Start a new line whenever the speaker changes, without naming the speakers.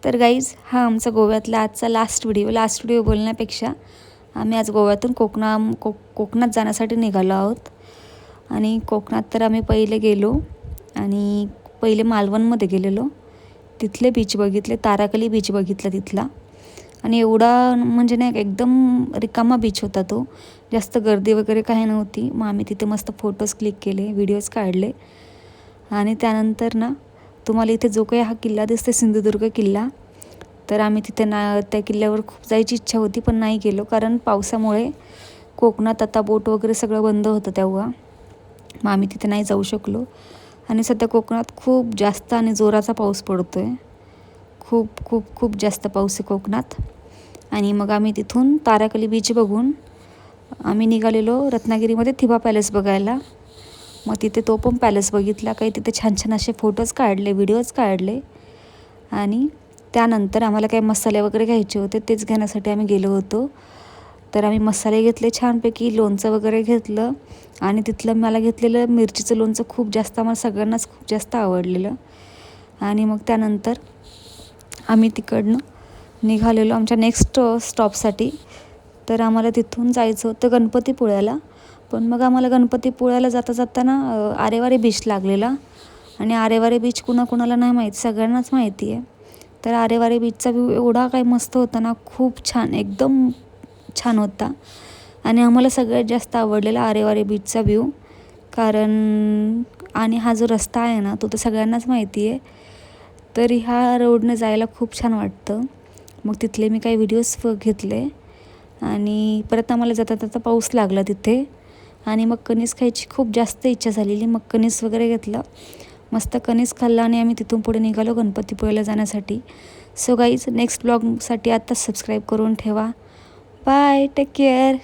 तर गाईज हा आमचा गोव्यातला आजचा लास्ट व्हिडिओ बोलण्यापेक्षा आम्ही आज गोव्यातून कोकणात जाण्यासाठी निघालो आहोत. आणि कोकणात तर आम्ही पहिले गेलो आणि पहिले मालवणमध्ये गेलेलो. तिथले बीच बघितले, ताराकली बीच बघितला तिथला. आणि एवढा म्हणजे नाही एकदम रिकामा बीच होता तो, जास्त गर्दी वगैरे काही नव्हती. मग आम्ही तिथे मस्त फोटोज क्लिक केले, व्हिडिओज काढले. आणि त्यानंतर ना तुम्हाला इथे जो काही हा किल्ला दिसते सिंधुदुर्ग किल्ला, तर आम्ही तिथे त्या किल्ल्यावर खूप जायची इच्छा होती पण नाही गेलो, कारण पावसामुळे कोकणात आता बोट वगैरे सगळं बंद होतं तेव्हा. मग आम्ही तिथे नाही जाऊ शकलो. आणि सध्या कोकणात खूप जास्त आणि जोराचा पाऊस पडतो आहे, खूप खूप खूप जास्त पाऊस आहे कोकणात. आणि मग आम्ही तिथून ताराकली बीच बघून आम्ही निघालेलो रत्नागिरीमध्ये थिबा पॅलेस बघायला. मग तिथे तो पण पॅलेस बघितला, काही तिथे छान छान असे फोटोज काढले, व्हिडिओज काढले. आणि त्यानंतर आम्हाला काही मसाले वगैरे घ्यायचे होते, तेच घेण्यासाठी आम्ही गेलो होतो. तर आम्ही मसाले घेतले छानपैकी, लोणचं वगैरे घेतलं. आणि तिथलं मला घेतलेलं मिरचीचं लोणचं खूप जास्त, आम्हाला सगळ्यांनाच खूप जास्त आवडलेलं. आणि मग त्यानंतर आम्ही तिकडनं निघालेलो आमच्या नेक्स्ट स्टॉपसाठी. तर आम्हाला तिथून जायचं होतं गणपतीपुळ्याला. पण मग आम्हाला गणपतीपुळ्याला जाताना आरेवारे बीच लागलेला. आणि आरेवारे बीच कुणाकुणाला नाही माहीत, सगळ्यांनाच माहिती आहे. तर आरेवारे बीचचा व्ह्यू एवढा काही मस्त होता ना, खूप छान, एकदम छान होता. आणि आम्हाला सगळ्यात जास्त आवडलेला आरेवारे बीचचा व्ह्यू, कारण आणि हा जो रस्ता आहे ना तो तर सगळ्यांनाच माहिती आहे. तर ह्या रोडनं जायला खूप छान वाटतं. मग तिथले मी काही व्हिडिओज घेतले. आणि परत आम्हाला जाता पाऊस लागला तिथे. आणि मग कणीस खायची खूप जास्त इच्छा झालेली. मग कणीस वगैरे घेतलं, मस्त कणीस खाल्ला. आणि आम्ही तिथून पुढे निघालो गणपतीपुळ्याला जाण्यासाठी. सो गाईज नेक्स्ट ब्लॉगसाठी आत्ताच सबस्क्राईब करून ठेवा. Bye, take care.